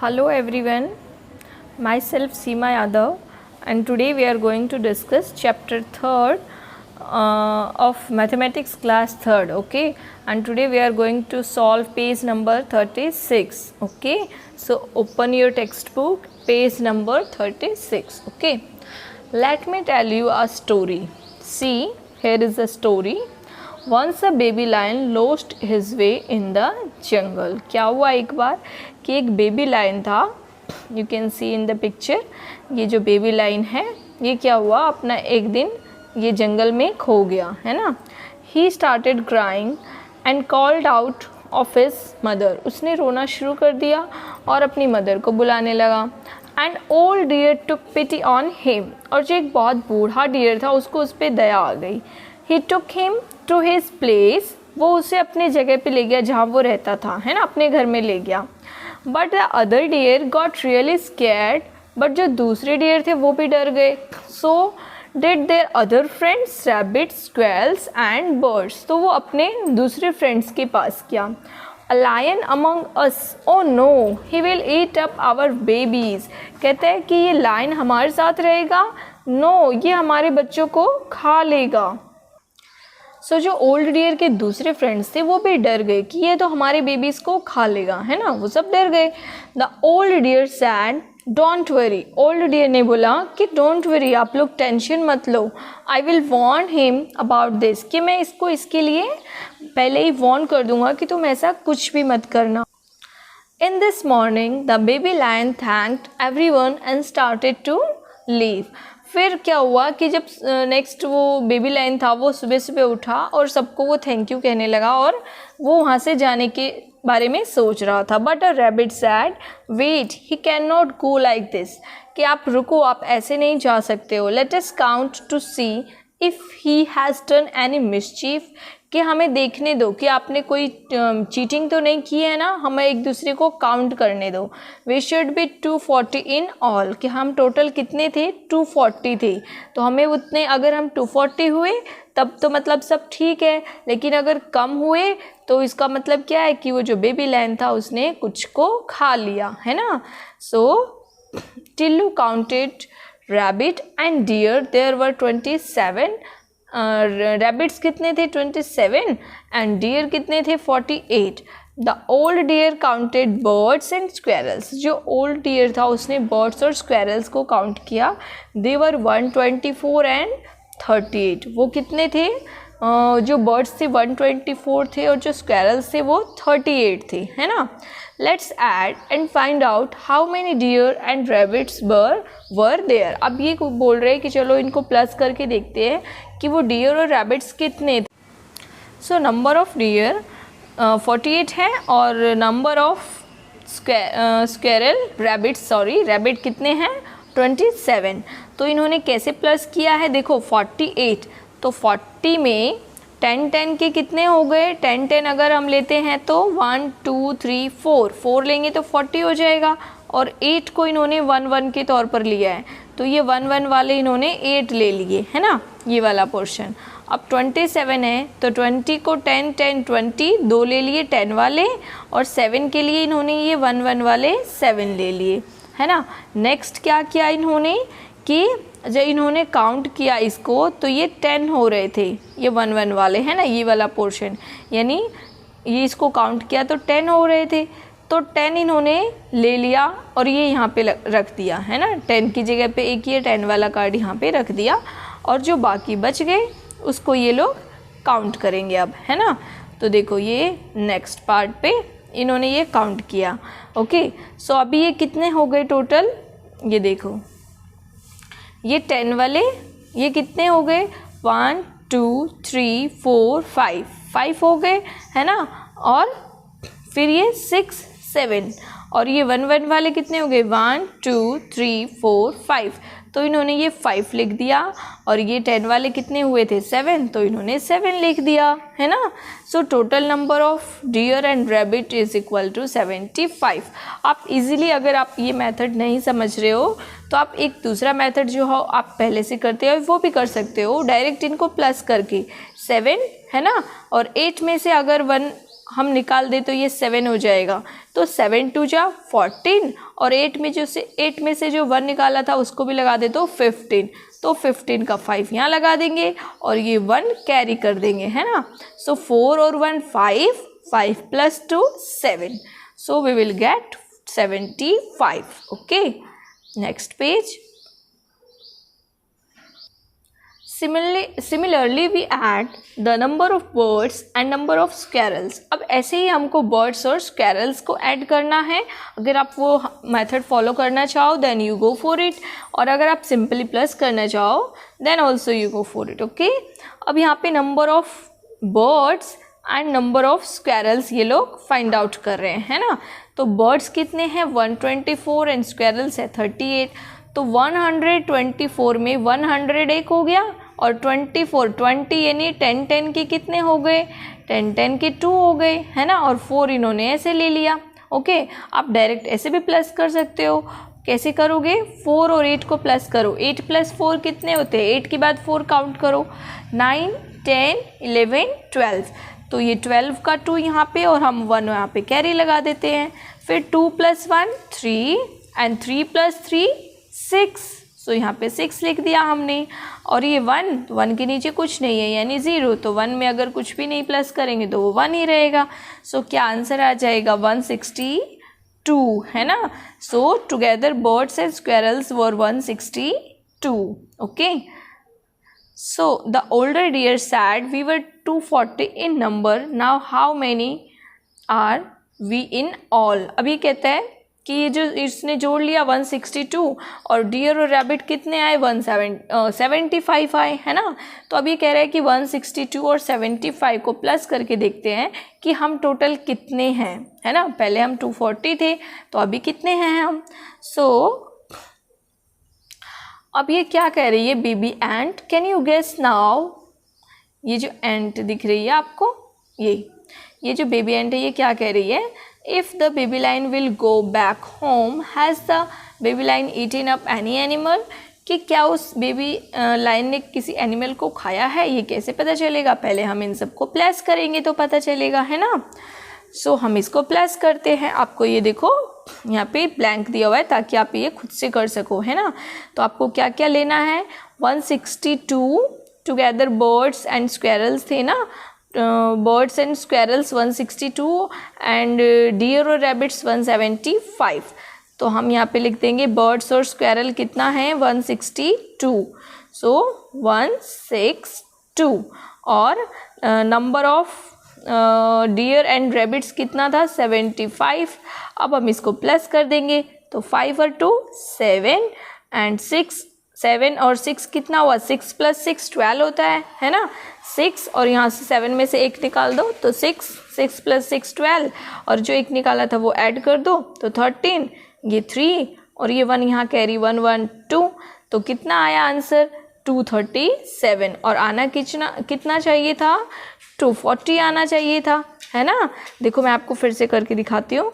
Hello everyone, myself Seema Yadav and today we are going to discuss chapter 3rd of mathematics class 3rd, okay, and today we are going to solve page number 36, okay. So open your textbook, page number 36, okay. Let me tell you a story. See, here is a story. Once a baby lion lost his way in the jungle. क्या हुआ एक बार कि एक baby lion था, you can see in the picture, ये जो baby lion है ये क्या हुआ अपना एक दिन ये जंगल में खो गया है ना. He started crying and called out of his mother. उसने रोना शुरू कर दिया और अपनी मदर को बुलाने लगा. And old deer took pity on him. और जो एक बहुत बूढ़ा डियर था उसको उस पर दया आ गई. He took him to his place. वो उसे अपने जगह पे ले गया जहाँ वो रहता था, है ना, अपने घर में ले गया. But the other deer got really scared. बट जो दूसरे डियर थे वो भी डर गए. So did their other friends rabbits, squirrels and birds. तो वो अपने दूसरे फ्रेंड्स के पास किया. A lion among us, oh no, he will eat up our babies. कहते हैं कि ये लायन हमारे साथ रहेगा, नो ये हमारे बच्चों को खा लेगा. सो जो ओल्ड डियर के दूसरे फ्रेंड्स थे वो भी डर गए कि ये तो हमारे बेबीज को खा लेगा, है ना, वो सब डर गए. The old deer said don't worry. Old deer ने बोला कि डोंट वरी, आप लोग टेंशन मत लो. I will warn him about this, कि मैं इसको इसके लिए पहले ही वॉर्न कर दूंगा कि तुम ऐसा कुछ भी मत करना. In this morning the baby lion thanked everyone and started to leave. फिर क्या हुआ कि जब नेक्स्ट वो बेबी लायन था वो सुबह सुबह उठा और सबको वो थैंक यू कहने लगा और वो वहाँ से जाने के बारे में सोच रहा था. But a rabbit said wait, he can not go like this, कि आप रुको, आप ऐसे नहीं जा सकते हो. Let us count to see if he has done any mischief, कि हमें देखने दो कि आपने कोई चीटिंग तो नहीं की है ना, हमें एक दूसरे को काउंट करने दो. We should be 240 in all, कि हम टोटल कितने थे, 240 थे. तो हमें उतने, अगर हम 240 हुए तब तो मतलब सब ठीक है, लेकिन अगर कम हुए तो इसका मतलब क्या है कि वो जो बेबी लायन था उसने कुछ को खा लिया, है ना. So Tillu counted rabbit and deer, there were 27. Rabbits कितने थे, 27, एंड डियर कितने थे, 48. The old deer counted birds and squirrels. जो ओल्ड डियर था उसने बर्ड्स और स्क्वेरल्स को काउंट किया. They were 124 and 38. वो कितने थे, जो बर्ड्स थे 124 थे और जो स्क्वेरल्स थे वो 38 थे, है ना. Let's add and find out how many deer and rabbits were there. अब ये बोल रहे हैं कि चलो इनको प्लस करके देखते हैं कि वो डियर और रैबिट्स कितने थे. सो नंबर ऑफ डियर 48 है और number of squirrel rabbits, rabbit कितने हैं, 27. तो इन्होंने कैसे प्लस किया है, देखो 48, तो 40 में 10 के कितने हो गए, 10 अगर हम लेते हैं तो 1 2 3 4 लेंगे तो 40 हो जाएगा. और 8 को इन्होंने 1 के तौर पर लिया है, तो ये 1 वाले इन्होंने 8 ले लिए, है ना, ये वाला पोर्शन. अब 27 है तो 20 को 10 20 दो ले लिए 10 वाले, और 7 के लिए इन्होंने ये 1 वाले 7 ले लिए, है ना. नेक्स्ट क्या किया इन्होंने कि जब इन्होंने काउंट किया इसको तो ये 10 हो रहे थे, ये 1 वाले, है ना, ये वाला पोर्शन, यानी ये इसको काउंट किया तो 10 हो रहे थे, तो 10 इन्होंने ले लिया और ये यहाँ पे रख दिया, है ना. 10 की जगह पे एक ये 10 वाला कार्ड यहाँ पे रख दिया, और जो बाकी बच गए उसको ये लोग काउंट करेंगे अब, है ना. तो देखो ये नेक्स्ट पार्ट पे इन्होंने ये काउंट किया, ओके. सो अभी ये कितने हो गए टोटल, ये देखो ये 10 वाले ये कितने हो गए, 1 2 3 4 5 हो गए, है ना. और फिर ये 6 7 और ये 1 वाले कितने हो गए, 1 2 3 4 5. तो इन्होंने ये 5 लिख दिया, और ये 10 वाले कितने हुए थे, 7, तो इन्होंने 7 लिख दिया, है ना. So total number of deer and rabbit is equal to 75. आप इजीली, अगर आप ये मेथड नहीं समझ रहे हो तो आप एक दूसरा मेथड जो हो आप पहले से करते हो वो भी कर सकते हो, डायरेक्ट इनको प्लस करके 7, है ना, और 8 में से अगर 1 हम निकाल दे तो ये 7 हो जाएगा। तो 7 2 जा 14 और 8 में से जो 1 निकाला था उसको भी लगा दे तो 15। तो 15 का 5 यहाँ लगा देंगे और ये 1 कैरी कर देंगे, है ना। सो 4 और 1 5, 5 + 2 7। So we will get 75. Okay, next page. Similarly, we add the number of birds and number of squirrels. अब ऐसे ही हमको birds और squirrels को ऐड करना है। अगर आप वो मेथड फॉलो करना चाहो then you go for it, और अगर आप सिंपली प्लस करना चाहो then also you go for it. Okay, अब यहाँ पे number of birds and number of squirrels ये लोग फाइंड आउट कर रहे हैं, है ना। तो बर्ड्स कितने हैं 124 एंड स्क्वेरल्स है 38। तो 124 में 100 एक हो गया और 20 यानी 10 के कितने हो गए, 10 के 2 हो गए, है ना। और 4 इन्होंने ऐसे ले लिया। ओके, आप डायरेक्ट ऐसे भी प्लस कर सकते हो। कैसे करोगे, 4 और 8 को प्लस करो। 8 + 4 कितने होते हैं, 8 के बाद 4 काउंट करो, 9 10 11 12। तो ये 12 का 2 यहाँ पे और हम 1 यहाँ पे कैरी लगा देते हैं। फिर 2 + 1 3 एंड 3 + 3 6। सो यहाँ पे 6 लिख दिया हमने। और ये 1 के नीचे कुछ नहीं है यानी 0। तो 1 में अगर कुछ भी नहीं प्लस करेंगे तो वो 1 ही रहेगा। सो क्या आंसर आ जाएगा 162, है ना। So together birds and squirrels were 162। Okay, so the older deer said we were 240 in number, now how many are we in all. अभी कहता है कि ये जो इसने जोड़ लिया 162 और डियर और रैबिट कितने आए 75 आए, है ना। तो अभी कह रहा है कि 162 और 75 को प्लस करके देखते हैं कि हम टोटल कितने हैं, है ना। पहले हम 240 थे तो अभी कितने हैं हम। सो अब ये क्या कह रही है baby ant, can you guess now. ये जो एंट दिख रही है आपको, ये जो बेबी एंट है ये क्या कह रही है, if the baby lion will go back home has the baby lion eaten up any animal। कि क्या उस बेबी लाइन ने किसी एनिमल को खाया है, ये कैसे पता चलेगा। पहले हम इन सबको प्लस करेंगे तो पता चलेगा, है ना। सो हम इसको प्लस करते हैं। आपको ये देखो यहाँ पे ब्लैंक दिया हुआ है ताकि आप ये खुद से कर सको, है ना। तो आपको क्या क्या लेना है, 162 टुगेदर बर्ड्स एंड स्क्वेरल्स थे ना, birds and squirrels 162 and deer और रैबिट्स 175। तो हम यहाँ पे लिख देंगे बर्ड्स और स्क्वेरल कितना है 162। सो 162 और number of deer and rabbits कितना था 75। अब हम इसको प्लस कर देंगे तो 5 और 2 7 एंड 7 और 6 कितना हुआ, 6 + 6 12 होता है ना। 6 और यहाँ से 7 में से 1 निकाल दो तो 6 + 6 12 और जो 1 निकाला था वो ऐड कर दो तो 13, ये 3 और ये 1 यहाँ कैरी 1 1 2। तो कितना आया आंसर 237 और आना कितना चाहिए था 240 आना चाहिए था, है ना। देखो मैं आपको फिर से करके दिखाती हूँ।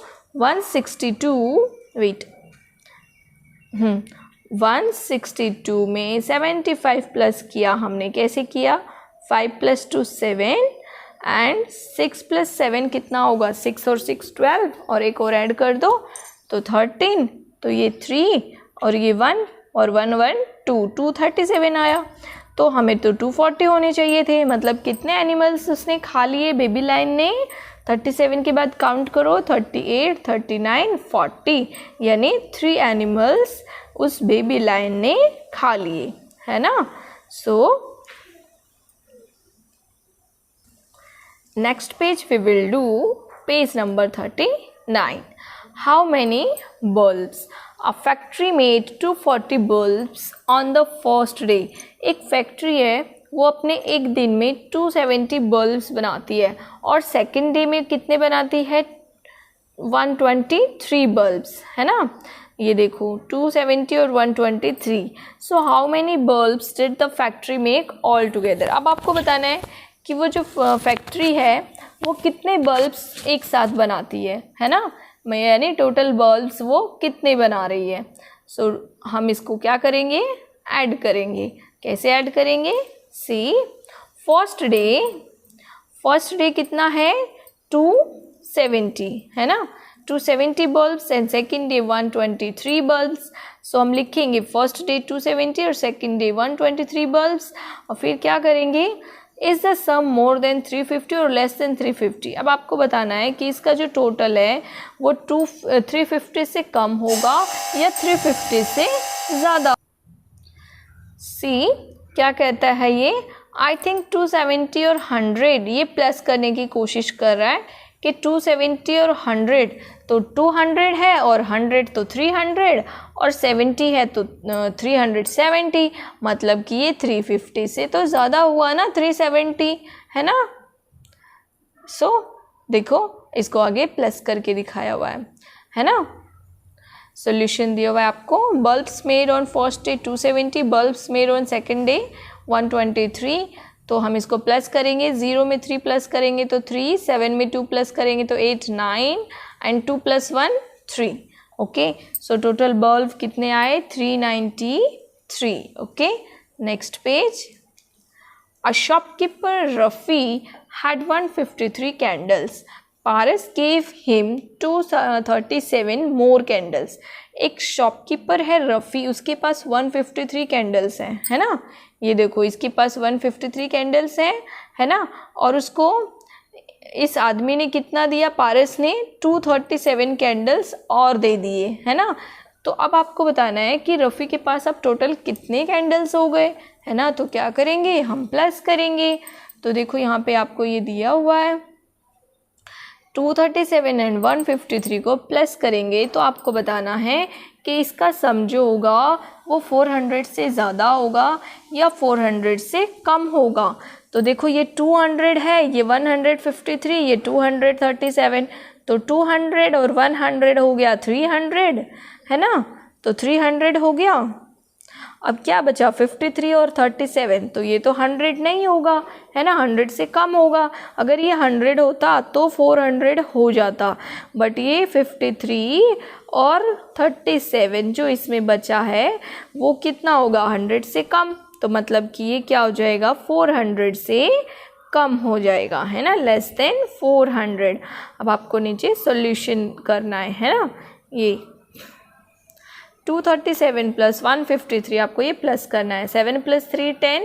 162 में 75 प्लस किया हमने, कैसे किया 5 + 2 7 एंड 6 + 7 कितना होगा 6 और 6 12 और एक और ऐड कर दो तो 13। तो ये 3 और ये 1 और 1 1 2 237 आया। तो हमें तो 240 होने चाहिए थे। मतलब कितने एनिमल्स उसने खा लिए बेबी लाइन ने, 37 के बाद काउंट करो 38 39 40 यानी 3 एनिमल्स उस बेबी लाइन ने खा लिए, है ना। So next page we will do page number 39। How many bulbs, a factory made 240 bulbs on the first day. एक फैक्ट्री है वो अपने एक दिन में 270 बल्ब्स बनाती है और सेकेंड डे में कितने बनाती है 123 बल्ब्स, है ना। ये देखो 270 और 123। So how many bulbs did the factory make all together. अब आपको बताना है कि वो जो फैक्ट्री है वो कितने बल्ब्स एक साथ बनाती है ना, यानी टोटल बल्ब्स वो कितने बना रही है। सो हम इसको क्या करेंगे ऐड करेंगे। कैसे ऐड करेंगे, सी फर्स्ट डे कितना है 270 है ना, 270 bulbs and second day 123 bulbs. So हम लिखेंगे फर्स्ट डे 270 और सेकेंड डे 123 बल्ब्स. और फिर क्या करेंगे, is the sum more than 350 और लेस देन 350. अब आपको बताना है कि इसका जो टोटल है वो 350 से कम होगा या 350 से ज़्यादा. सी क्या कहता है ये, आई थिंक 270 और 100 ये प्लस करने की कोशिश कर रहा है कि 270 और 100 तो 200 है और 100 तो 300 और 70 है तो 370, मतलब कि ये 350 से तो ज़्यादा हुआ ना 370 है ना. सो देखो इसको आगे प्लस करके दिखाया हुआ है ना. सॉल्यूशन दिया हुआ है आपको. Bulbs made on first day 270, bulbs made on second day 123. तो हम इसको प्लस करेंगे, 0 में 3 प्लस करेंगे तो 3, 7 में 2 प्लस करेंगे तो 8, 9 and 2 + 1 3. Okay, so total bulb कितने आए 393. Okay, next page. A shopkeeper Rafi had 153 candles. Paras gave him 237 more candles. एक शॉपकीपर है रफ़ी, उसके पास 153 कैंडल्स हैं, है ना. ये देखो इसके पास 153 कैंडल्स हैं, है ना. और उसको इस आदमी ने कितना दिया, पारस ने 237 कैंडल्स और दे दिए, है ना. तो अब आपको बताना है कि रफ़ी के पास अब टोटल कितने कैंडल्स हो गए, है ना. तो क्या करेंगे, हम प्लस करेंगे. तो देखो यहाँ पे आपको ये दिया हुआ है 237 एंड 153 को प्लस करेंगे तो आपको बताना है कि इसका सम जो होगा वो 400 से ज़्यादा होगा या 400 से कम होगा. तो देखो ये 200 है, ये 153, ये 237, तो 200 और 100 हो गया 300, है ना. तो 300 हो गया. अब क्या बचा 53 और 37, तो ये तो 100 नहीं होगा, है ना, 100 से कम होगा. अगर ये 100 होता तो 400 हो जाता, बट ये 53 और 37 जो इसमें बचा है वो कितना होगा, 100 से कम. तो मतलब कि ये क्या हो जाएगा, 400 से कम हो जाएगा, है ना, लेस देन 400. अब आपको नीचे सॉल्यूशन करना है ना. ये 237 + 153 आपको ये प्लस करना है. 7 + 3 10,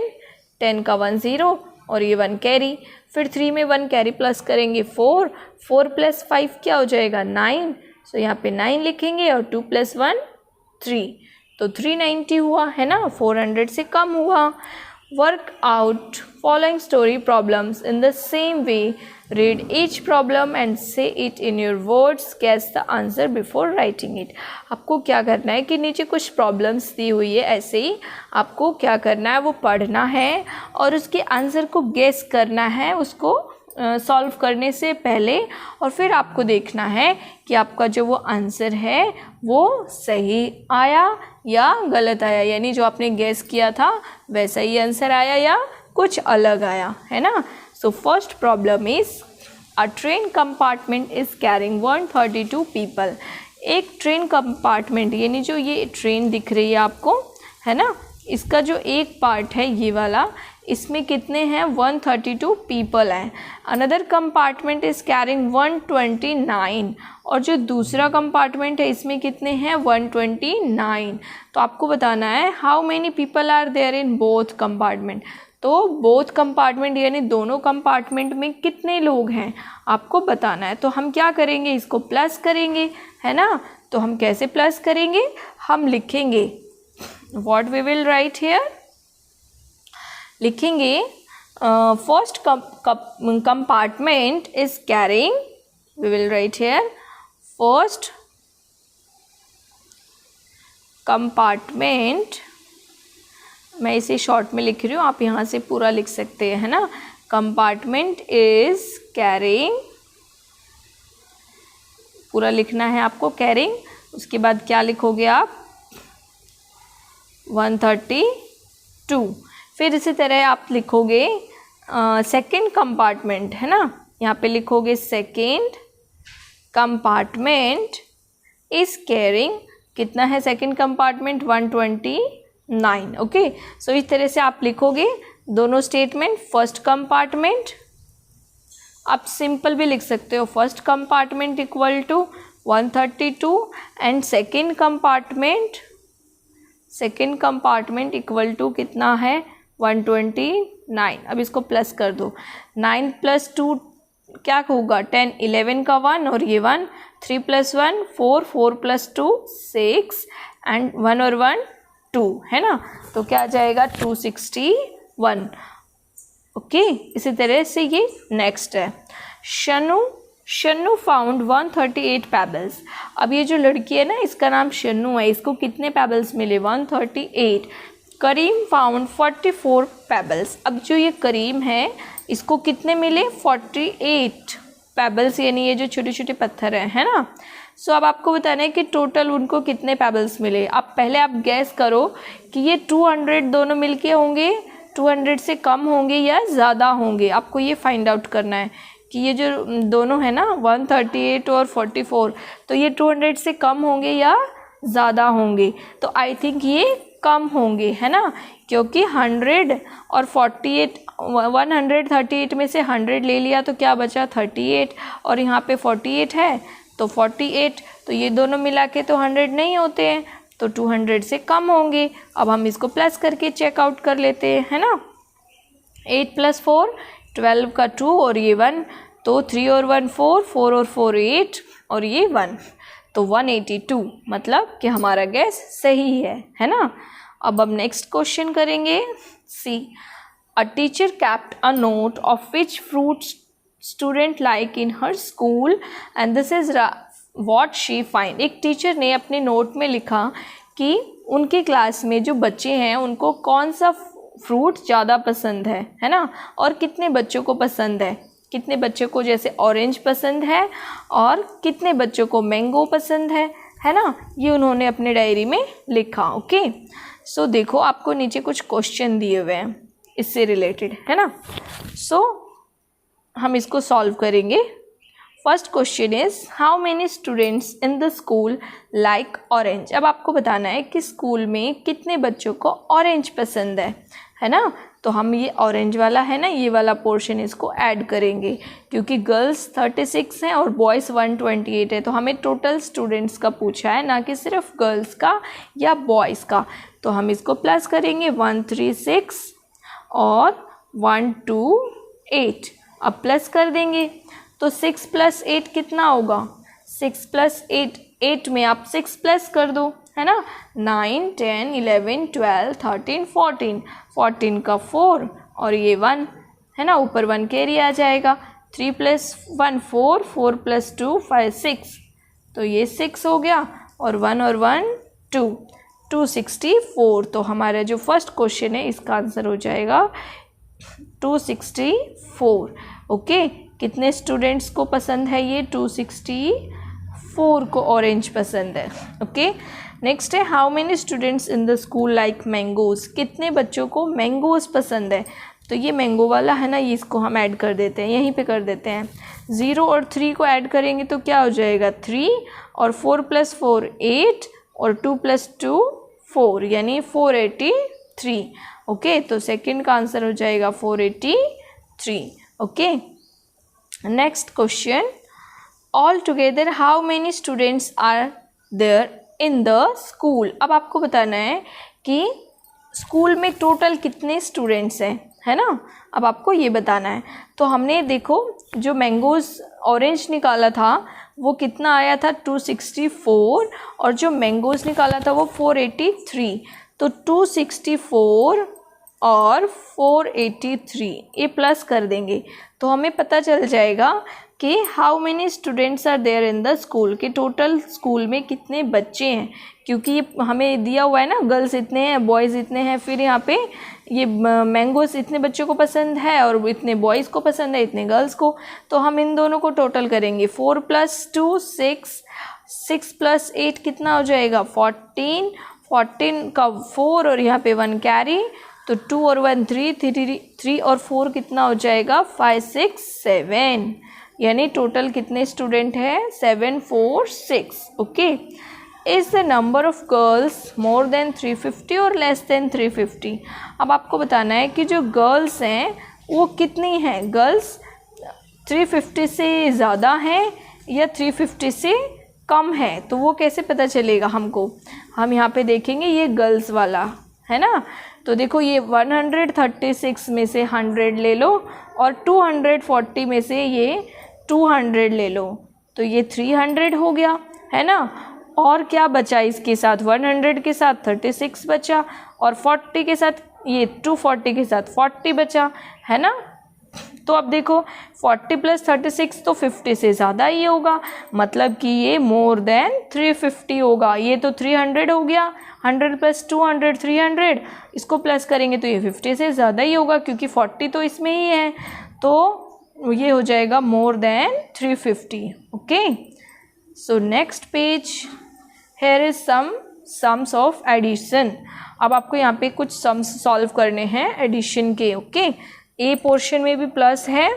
10 का 1 0 और ये 1 कैरी. फिर 3 में 1 कैरी प्लस करेंगे 4, 4 + 5 क्या हो जाएगा 9. सो यहाँ पे 9 लिखेंगे और 2 + 1 3, तो 390 हुआ, है ना, 400 से कम हुआ. Work out following story problems in the same way. Read each problem and say it in your words. Guess the answer before writing it. आपको क्या करना है कि नीचे कुछ प्रॉब्लम्स दी हुई है, ऐसे ही आपको क्या करना है वो पढ़ना है और उसके आंसर को गेस करना है उसको सॉल्व करने से पहले. और फिर आपको देखना है कि आपका जो वो आंसर है वो सही आया या गलत आया, यानी जो आपने गेस किया था वैसा ही आंसर आया या कुछ अलग आया, है ना. So first problem is a train compartment is carrying 132 people. एक ट्रेन कंपार्टमेंट यानी जो ये ट्रेन दिख रही है आपको, है ना, इसका जो एक पार्ट है ये वाला, इसमें कितने हैं 132 पीपल हैं. अनदर कंपार्टमेंट इज़ कैरिंग 129 और जो दूसरा कंपार्टमेंट है इसमें कितने हैं 129. तो आपको बताना है how many people are there in both compartment. तो बोथ कंपार्टमेंट यानी दोनों कंपार्टमेंट में कितने लोग हैं आपको बताना है. तो हम क्या करेंगे, इसको प्लस करेंगे, है ना. तो हम कैसे प्लस करेंगे, हम लिखेंगे what we will write here, लिखेंगे first compartment is carrying, we will write here first compartment, मैं इसे शॉर्ट में लिख रही हूँ, आप यहाँ से पूरा लिख सकते हैं, है ना. कंपार्टमेंट इज कैरिंग, पूरा लिखना है आपको कैरिंग. उसके बाद क्या लिखोगे आप 132. फिर इसी तरह आप लिखोगे सेकेंड कंपार्टमेंट, है ना, यहाँ पे लिखोगे सेकेंड कंपार्टमेंट इज कैरिंग, कितना है सेकेंड कंपार्टमेंट 129. ओके, सो इस तरह से आप लिखोगे दोनों स्टेटमेंट. फर्स्ट आप सिंपल भी लिख सकते हो, first compartment equal to 132 and second compartment equal to कितना है 129। अब इसको प्लस कर दो, 9 + 2 क्या होगा 10, 11 का 1 और ये 1, 3 + 1 4, 4 + 2 6 एंड 1 और 1 2 है ना, तो क्या आ जाएगा 261। ओके, इसी तरह से ये नेक्स्ट है शनु फाउंड 138 पेबल्स। अब ये जो लड़की है ना, इसका नाम शनु है, इसको कितने पेबल्स मिले 138। करीम फाउंड 44 पेबल्स। अब जो ये करीम है इसको कितने मिले 48 पेबल्स, यानी ये जो छोटे छोटे पत्थर हैं, है ना। सो अब आपको बताना है कि टोटल उनको कितने पेबल्स मिले। अब पहले आप गैस करो कि ये 200 दोनों मिलके होंगे, 200 से कम होंगे या ज़्यादा होंगे। आपको ये फाइंड आउट करना है कि ये जो दोनों है ना 138 और 44, तो ये 200 से कम होंगे या ज़्यादा होंगे। तो आई थिंक ये कम होंगे, है ना, क्योंकि 100 और 48, 138 में से 100 ले लिया तो क्या बचा 38, और यहाँ पे 48 है तो 48, तो ये दोनों मिला के तो 100 नहीं होते हैं, तो 200 से कम होंगे। अब हम इसको प्लस करके चेकआउट कर लेते हैं, है ना। 8 + 4 12 का 2 और ये 1, तो 3 और 1 4, 4 और 4 8 और ये 1, तो 182, मतलब कि हमारा गैस सही है ना। अब हम नेक्स्ट क्वेश्चन करेंगे। See a teacher kept a note of which fruits student like in her school and this is what she find. एक टीचर ने अपने नोट में लिखा कि उनके क्लास में जो बच्चे हैं उनको कौन सा फ्रूट ज़्यादा पसंद है ना, और कितने बच्चों को पसंद है। कितने बच्चों को जैसे ऑरेंज पसंद है और कितने बच्चों को मैंगो पसंद है ना, ये उन्होंने अपने डायरी में लिखा। ओके, सो देखो आपको नीचे कुछ क्वेश्चन दिए हुए हैं इससे रिलेटेड, है ना। सो हम इसको सॉल्व करेंगे। First question is how many students in the school like orange. अब आपको बताना है कि स्कूल में कितने बच्चों को ऑरेंज पसंद है ना। तो हम ये ऑरेंज वाला है ना, ये वाला पोर्शन इसको ऐड करेंगे, क्योंकि गर्ल्स 36 हैं और बॉयज़ 128 है, तो हमें टोटल स्टूडेंट्स का पूछा है, ना कि सिर्फ गर्ल्स का या बॉयज़ का। तो हम इसको प्लस करेंगे 136 और 128, अब प्लस कर देंगे तो 6 + 8 कितना होगा 6 + 8, 8 में आप 6 प्लस कर दो, है ना। 9 10 11 12 13 14, 14 का 4 और ये 1, है ना, ऊपर 1 कैरी आ जाएगा। 3 + 1 4, 4 + 2 5 6, तो ये 6 हो गया, और 1 और 1 2, 264। तो हमारा जो फर्स्ट क्वेश्चन है इसका आंसर हो जाएगा 264। ओके, कितने स्टूडेंट्स को पसंद है ये 264 को ऑरेंज पसंद है। ओके, नेक्स्ट है how many students in the school like mangoes. कितने बच्चों को मैंगोज़ पसंद है। तो ये मैंगो वाला है ना, ये इसको हम ऐड कर देते हैं, यहीं पे कर देते हैं। 0 और 3 को ऐड करेंगे तो क्या हो जाएगा 3, और 4 + 4 8 और 2 + 2 4, यानी 483। ओके, तो सेकंड का आंसर हो जाएगा 483। Okay, next question all together how many students are there in the school. अब आपको बताना है कि स्कूल में टोटल कितने स्टूडेंट्स हैं, है ना। अब आपको ये बताना है। तो हमने देखो जो मैंगोज़ ऑरेंज निकाला था वो कितना आया था 264, और जो मैंगोज़ निकाला था वो 483। तो 264 और 483 ये प्लस कर देंगे तो हमें पता चल जाएगा कि how many students are there in the school, कि टोटल स्कूल में कितने बच्चे हैं, क्योंकि ये हमें दिया हुआ है ना गर्ल्स इतने हैं बॉयज़ इतने हैं, फिर यहाँ पे ये मैंगोज़ इतने बच्चों को पसंद है और इतने बॉयज़ को पसंद है इतने गर्ल्स को। तो हम इन दोनों को टोटल करेंगे 4 + 2 6, 6 + 8 कितना हो जाएगा 14, 14 का 4 और यहाँ पे 1 कैरी, तो 2 और 1 3, 3 और 4 कितना हो जाएगा 5 6 7, यानी टोटल कितने स्टूडेंट हैं 746। Okay, is the number of girls more than 350 और लेस देन 350। अब आपको बताना है कि जो गर्ल्स हैं वो कितनी हैं। गर्ल्स 350 से ज़्यादा है या 350 से कम है, तो वो कैसे पता चलेगा हमको? हम यहाँ पे देखेंगे ये गर्ल्स वाला है ना, तो देखो ये 136 में से 100 ले लो और 240 में से ये 200 ले लो, तो ये 300 हो गया है ना। और क्या बचा इसके साथ? 100 के साथ 36 बचा और 40 के साथ ये 240 के साथ 40 बचा है ना। तो अब देखो 40 + 36 तो 50 से ज़्यादा ही होगा, मतलब कि ये मोर देन 350 होगा। ये तो 300 हो गया, 100 + 200 300, इसको प्लस करेंगे तो ये 50 से ज़्यादा ही होगा क्योंकि 40 तो इसमें ही है, तो ये हो जाएगा more than 350। Okay, so next page, here is sums of addition. अब आपको यहाँ पे कुछ सम्स सॉल्व करने हैं एडिशन के। ओके, ए पोर्शन में भी प्लस है,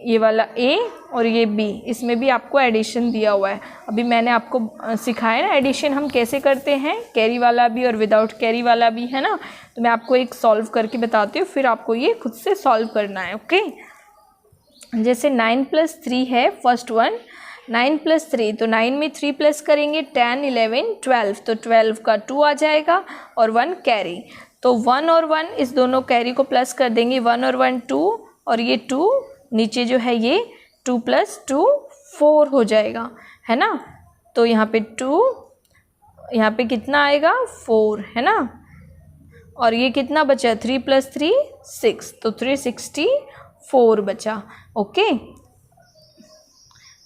ये वाला ए और ये बी, इसमें भी आपको एडिशन दिया हुआ है। अभी मैंने आपको सिखाया ना एडिशन हम कैसे करते हैं, कैरी वाला भी और विदाउट कैरी वाला भी, है ना। तो मैं आपको एक सॉल्व करके बताती हूँ, फिर आपको ये खुद से सॉल्व करना है। ओके, जैसे 9 + 3 है फर्स्ट वन, 9 + 3, तो 9 में 3 प्लस करेंगे, 10 11 12, तो 12 का 2 आ जाएगा और 1 कैरी, तो 1 और 1 इस दोनों कैरी को प्लस कर देंगे, 1 और 1 2 और ये 2 नीचे जो है ये 2 + 2 4 हो जाएगा, है ना। तो यहाँ पे 2, यहाँ पे कितना आएगा 4, है ना। और ये कितना बचा? 3 + 3 6, तो 364 बचा। ओके,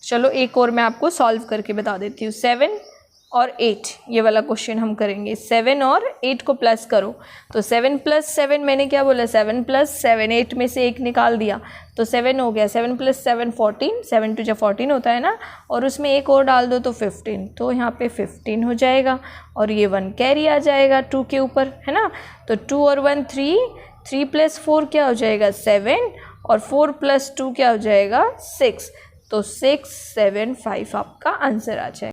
चलो एक और मैं आपको सॉल्व करके बता देती हूँ। 7 और 8 ये वाला क्वेश्चन हम करेंगे। 7 और 8 को प्लस करो, तो 7 + 7 मैंने क्या बोला? 7 + 7, 8 में से 1 निकाल दिया तो 7 हो गया। 7 + 7 14, 7 2 14 होता है ना, और उसमें एक और डाल दो तो 15, तो यहाँ पे 15 हो जाएगा और ये 1 कैरी आ जाएगा 2 के ऊपर, है ना। तो 2 और 1 3, 3 + 4 क्या हो जाएगा? 7 और 4 + 2 क्या हो जाएगा? 6, तो 675 आपका आंसर आ जाएगा।